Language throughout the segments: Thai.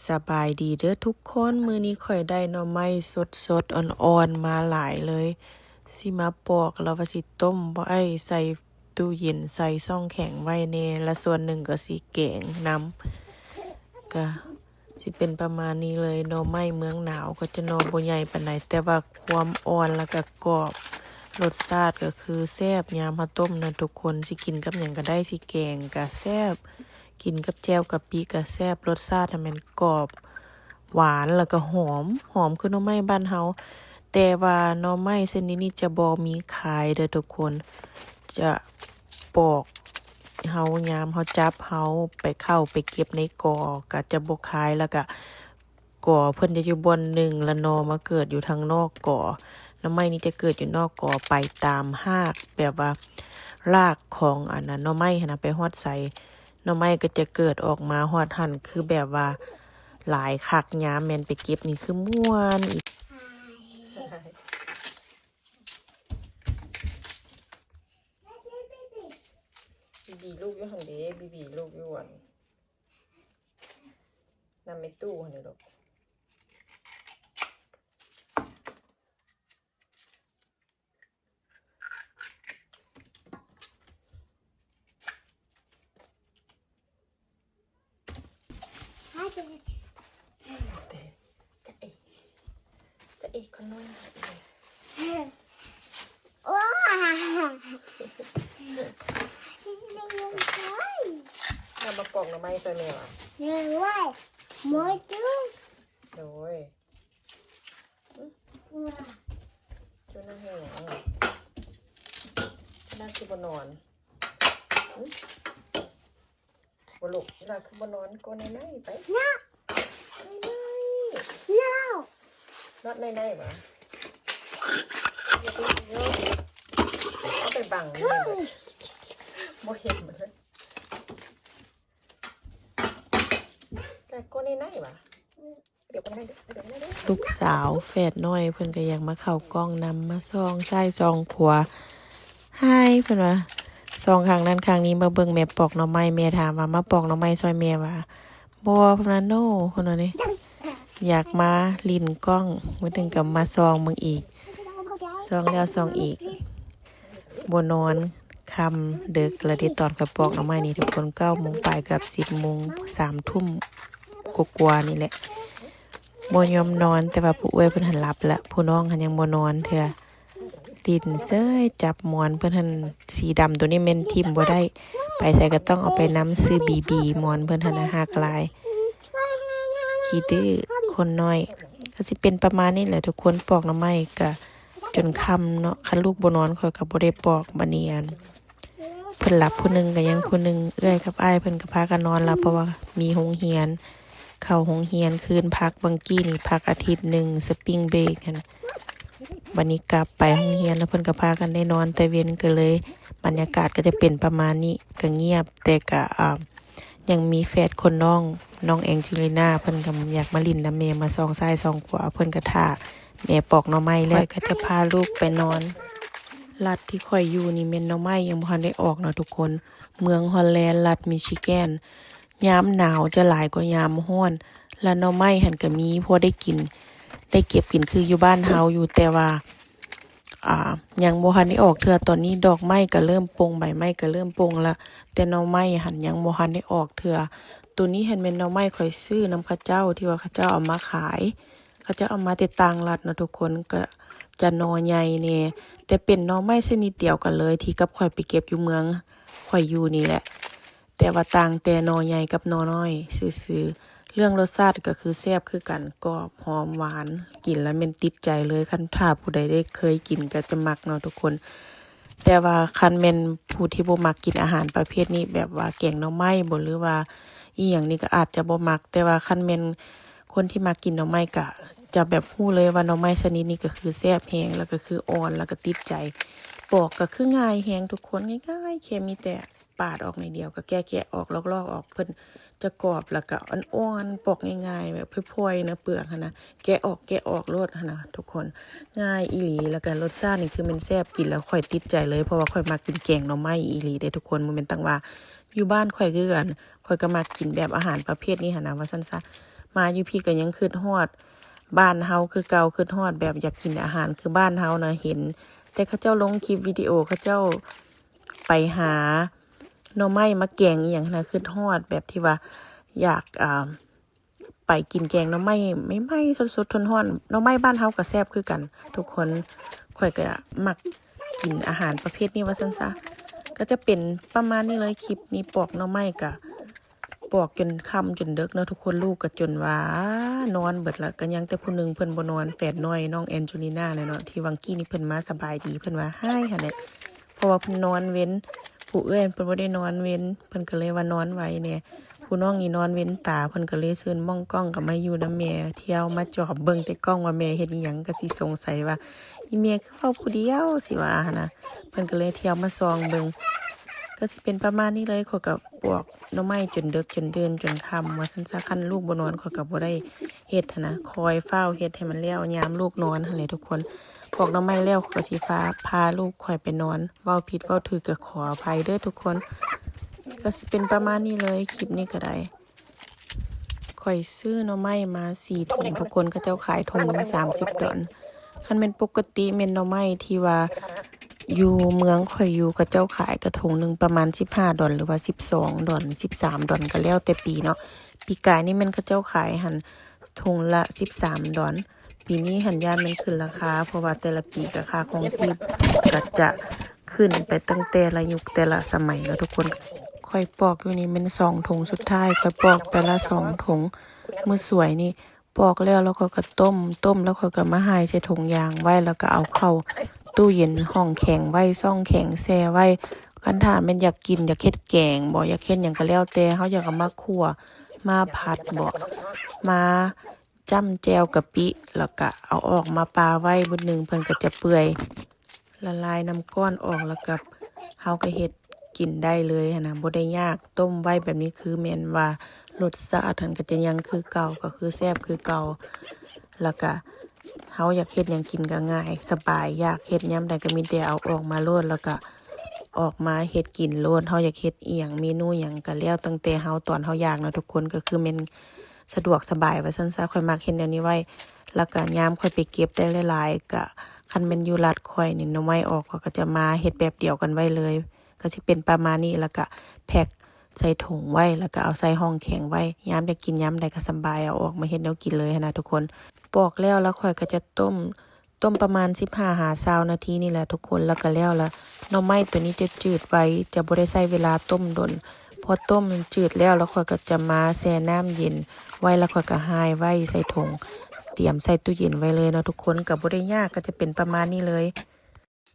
สบายดีเด้อทุกคนมื้อนี้ข่อยได้หน่อไม้สดๆอ่อนๆมาหลายเลยสิมาปอกแล้วว่าสิต้มไว้ใส่ตู้เย็นใส่ช่องแข็งไว้แน่และส่วนหนึ่งก็สิแกงนำก็สิเป็นประมาณนี้เลยหน่อไม้เมืองหนาวก็จะหน่อบ่ใหญ่ปานใดแต่ว่าความอ่อนแล้วก็กรอบรสชาติก็คือแซ่บยามเฮาต้มนะทุกคนสิกินกับหยังก็ได้สิแกงก็แซ่บกินกับแจ่วกะปิก็แซ่บรสชาติมันกรอบหวานแล้วก็หอมคือหน่อไม้บ้านเฮาแต่ว่าหน่อไม้ชนิดนี้จะบ่มีขายเด้อทุกคนจะปอกเฮายามเฮาจับเฮาไปเก็บในกอก็จะบ่ขายแล้วก็กอเพิ่นจะอยู่บนหนึ่งแล้วหน่อมาเกิดอยู่ทางนอกกอหน่อไม้นี่จะเกิดอยู่นอกกอไปตามรากแบบว่ารากของอันนั้นหน่อไม้หั่นน่ะไปฮอดไสหน่อไม้ก็จะเกิดออกมาฮอดหั่นคือแบบว่าหลายคักยามแม่นไปเก็บนี่คือม่วนอีกบีลูกอยู่หั่นเด้บีลูกอยู่อั่นนำในตู้หั่นเด้อลูกจะเอกคนน้อยว้านำมาปอกหน่อไม้ใส่แม่ว่ะ เนื้อไว้หมดจุ๊บ โดยช่วยนั่งให้หน่อยนั่งคือบนนอนบนลูกนั่งคือบนนอนก็ในไปน้าน้า น็อตในวะเอาไปบังเลยโมเห็นมันเลยแต่ก็ในวะเดี๋ยวก็ในลูกสาวแฝดน้อยเพิ่นก็ยังมาเข้ากล้องนำมาซองใช่ซองขวาให้เพิ่นว่าซองครั้งนั้นครั้งนี้มาเบิ่งแม่ปอกหน่อไม้แม่ถามว่ามาปอกหน่อไม้ซอยแม่ว่าบ่เพิ่นว่าโน่เพิ่นว่านี่อยากมาลิ้นกล้องมื้อนึงก็มาซองมึงอีกซองแล้วซองอีกบ่นอนคำดึกแล้วที่ตอนข่อยปอกหน่อไม้นี่ทุกคน9 โมงปลายกับ10 โมง3 ทุ่มกว่าๆนี่แหละบ่ยอมนอนแต่ว่าผู้อวยเพิ่นหันหลับแล้วผู้น้องหันยังบ่นอนเทื่อดินเซ้ยจับหมอนเพิ่นหันสีดำตัวนี้แม่นทิ่มบ่ได้ไปใส่ก็ต้องเอาไปน้ำซื้อบีหมอนเพิ่นหันหักหลายขี้ดื้อคนน้อยก็สิเป็นประมาณนี้แหละทุกคนปอกหน่อไม้ก็จนค่ำเนาะคันลูกบ่นอนข่อยก็บ่ได้ปอกบัดนี้อันเพิ่นหลับผู้นึงก็ยังผู้นึงเอื้อยกับอ้ายเพิ่นก็พากันนอนแล้วเพราะว่ามีโรงเรียนเข้าโรงเรียนคืนพักบางกี้นี่พักอาทิตย์นึงสปริงเบรกหั่นบัดนี้กลับไปโรงเรียนแล้วเพิ่นก็พากันได้นอนแต่เว้นก็เลยบรรยากาศก็จะเป็นประมาณนี้ก็เงียบแต่ก็ยังมีแฝดคนน้องแองเจลิน่าเพิ่นก็อยากมาลิ้นนำแม่มาซองซ้ายซองขวาเพิ่นก็ท่าแม่ปอกหน่อไม้แล้วก็จะพาลูกไปนอนรัฐที่ข่อยอยู่นี่แม่นหน่อไม้ยังบ่ทันได้ออกเนาะทุกคนเมืองฮอลแลนด์รัฐมิชิแกนยามหนาวจะหลายกว่ายามร้อนและหน่อไม้หั่นก็มีพอได้กินได้เก็บกินคืออยู่บ้านเฮาอยู่แต่ว่ายังบ่ทันได้ออกเทื่อตอนนี้ดอกไม้ก็เริ่มปงใบไม้ก็เริ่มปงแล้วแต่หน่อไม้หั่นยังบ่ทันได้ออกเทื่อตัวนี้เห็นแม่นหน่อไม้ข่อยซื้อนำเขาเจ้าที่ว่าเขาเจ้าเอามาขายเขาจะเอามาติดต่างรัฐเนาะทุกคนก็จะหน่อใหญ่แน่แต่เป็นหน่อไม้ชนิดเดียวกันเลยที่กับข่อยไปเก็บอยู่เมืองข่อยอยู่นี่แหละแต่ว่าต่างแต่หน่อใหญ่กับหน่อน้อยซื่อๆเรื่องรสชาติก็คือแซ่บคือกันกรอบหอมหวานกินแล้วมันติดใจเลยคันถ้าผู้ใดได้เคยกินก็จะมักเนาะทุกคนแต่ว่าคันแม่นผู้ที่บ่มักกินอาหารประเภทนี้แบบว่าแกงหน่อไม้บ่หรือว่าอีหยังนี่ก็อาจจะบ่มักแต่ว่าคันแม่นคนที่มักกินหน่อไม้ก็จะแบบฮู้เลยว่าหน่อไม้ชนิดนี้ก็คือแซ่บแฮงแล้วก็คืออ่อนแล้วก็ติดใจปอกก็คือง่ายแฮงทุกคนง่ายๆแค่มีแต่ปาดออกในเดียวก็แกะออกลอกๆออกเพิ่นจะกรอบแล้วก็อ่อนๆปอกง่ายๆแบบพลอยๆนะเปลือกนะแกะออกโลดนะทุกคนง่ายอีหลีแล้วก็รสชาตินี่คือมันแซ่บกินแล้วค่อยติดใจเลยเพราะว่าค่อยมากินแกงหน่อไม้อีหลีได้ทุกคนมันเป็นตั้งว่าอยู่บ้านค่อยคือกันค่อยก็มากินแบบอาหารประเภทนี้นะว่าซั่นซะ มาอยู่พี่ก็ยังคิดฮอดบ้านเฮาคือเก่าคิดฮอดแบบอยากกินอาหารคือบ้านเฮานะเห็นแต่เขาเจ้าลงคลิปวิดีโอเขาเจ้าไปหาหน่อไม้มาแกงอีหยังนะคิดฮอดแบบที่ว่าอยากไปกินแกงหน่อไม้ไม่ไหม้สดๆทนฮ้อนหน่อไม้บ้านเฮาก็แซ่บคือกันทุกคนข่อยก็มักกินอาหารประเภทนี้ว่าซั่นซะก็จะเป็นประมาณนี้เลยคลิปนี้ปอกหน่อไม้ก็ปอกจนค่ำจนดึกเนาะทุกคนลูกก็จนว่านอนเบิดละก็ยังแต่ผู้นึงเพิ่นบ่นอนแฝดน้อยน้องแอนจูลิน่าเนาะที่วังกี้นี่เพิ่นมาสบายดีเพิ่นว่าให้หั่นแหละเพราะว่าเพิ่นนอนเว้นผู้เอื้อนเพิ่นบ่ได้นอนเว้นเพิ่นก็เลยว่านอนไว้เนี่ยผู้น้องนี่นอนเว้นตาเพิ่นก็เลยซื่นมองกล้องก็มาอยู่นำแม่เที่ยวมาจอบเบิ่งแต่กล้องว่าแม่เฮ็ดอีหยังก็สิสงสัยว่าอีแม่คือเว้าผู้เดียวสิว่าหั่นน่ะเพิ่นก็เลยเที่ยวมาส่องเบิ่งก็สิเป็นประมาณนี้เลยข้อยก็ปอกหน่อไม้จนดึกจนดื่นจนค่ำว่าซั่นซะคันลูกบ่นอนข้อยก็บ่ได้เฮ็ดหั้นนะคอยเฝ้าเฮ็ดให้มันแล้วยามลูกนอนหั่นแหละทุกคนปอกหน่อไม้แล้วข้อยก็สิพาลูกข่อยไปนอนเว้าผิดเว้าถูกก็ขออภัยเด้อทุกคนก็สิเป็นประมาณนี้เลยคลิปนี้ก็ได้ข่อยซื้อหน่อไม้มา4ถุงทุกคนเขาเจ้าขายถุงนึง30 ดอลคันเป็นปกติแม่นหน่อไม้ที่ว่าอยู่เมืองข่อยอยู่เขาเจ้าขายกระทงนึงประมาณ15 ดอลหรือว่า12 ดอล13 ดอลก็แล้วแต่ปีเนาะปีกายนี่มันเขาเจ้าขายหันถุงละ13 ดอลปีนี้หันย่านมันขึ้นราคาเพราะว่าแต่ละปีราคาของชีพก็จะขึ้นไปตั้งแต่ละยุคแต่ละสมัยแล้วทุกคนค่อยปอกอยู่นี่มัน2 ถุงสุดท้ายค่อยปอกไปละ2 ถุงมื้อสวยนี่ปอกแล้วก็ต้มแล้วก็มาหายใส่ถุงยางไว้แล้วก็เอาเข้าตู้เย็นห้องแข็งไว้ซ่องแข็งแช่ไว้คันถ้าแม่นอยากกินอยากเฮ็ดแกงบ่อยากเฮ็ดหยังก็แล้วแต่เฮาอยากเอามาคั่วมาผัดบ่มาจ้ำแจ่วกะปิแล้วก็เอาออกมาปาไว้บนนึงเพิ่นก็จะเปื่อยละลายน้ำก้อนออกแล้วก็เฮาก็เฮ็ดกินได้เลยหั้นน่ะบ่ได้ยากต้มไว้แบบนี้คือแม่นว่ารสชาติมันก็จะยังคือเก่าก็คือแซ่บคือเก่าแล้วก็เฮาอยากเฮ็ดหยังกินก็ง่ายสบายอยากเฮ็ดยามใดก็มีแต่เอาออกมาโลดแล้วก็ออกมาเฮ็ดกินโลดเฮาอยากเฮ็ดอีหยังเมนูหยังก็แล้วตั้งแต่เฮาตอนเฮาอยากเนาะทุกคนก็คือแม่นสะดวกสบายว่าซั่นซะค่อยมักเฮ็ดแนวนี้ไว้แล้วก็ยามค่อยไปเก็บได้หลายๆก็คันแม่นอยู่รัดค่อยนี่หน่อไม้ออกก็จะมาเฮ็ดแบบเดียวกันไว้เลยก็สิเป็นประมาณนี้แล้วก็แพ็คใส่ถุงไว้แล้วก็เอาใส่ห้องแข็งไว้ยามอยากกินยามใดก็สบายเอาออกมาเฮ็ดแนวกินเลยนะทุกคนปอกแล้วค่อยก็จะต้มประมาณ15-20 นาทีนี่แหละทุกคนแล้วก็แล้วละหน่อไม้ตัวนี้จะจืดไว้จะบ่ได้ใช้เวลาต้มดนพอต้มมันจืดแล้วค่อยก็จะมาแช่น้ำเย็นไว้แล้วค่อยก็หายไว้ใส่ถุงเตรียมใส่ตู้เย็นไว้เลยเนาะทุกคนก็บ่ได้ยากก็จะเป็นประมาณนี้เลย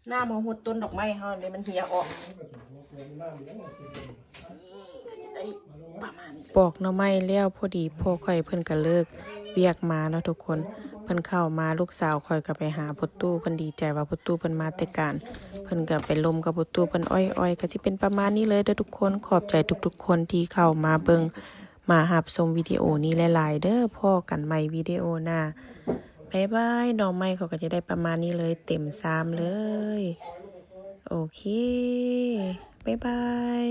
หน้ามาหดต้นดอกไม้เฮานี่มันเหี่ยออกปอกหน่อไม้แล้วพอดีพ่อข่อยเพิ่นก็เลิกเวียกมาเนาะทุกคนเพิ่นเข้ามาลูกสาวข่อยก็ไปหาพ่อตู้เพิ่นดีใจว่าพ่อตู้เพิ่นมาแต่การเพิ่นก็ไปลมกับพ่อตู้เพิ่นอ้อยๆก็สิเป็นประมาณนี้เลยเด้อทุกคนขอบใจทุกๆคนที่เข้ามาเบิ่งมารับชมวิดีโอนี้หลายๆเด้อพอกันใหม่วิดีโอหน้าบ๊ายบายหน่อไม้เขาก็จะได้ประมาณนี้เลยเต็มซ้ำเลยโอเคบ๊ายบาย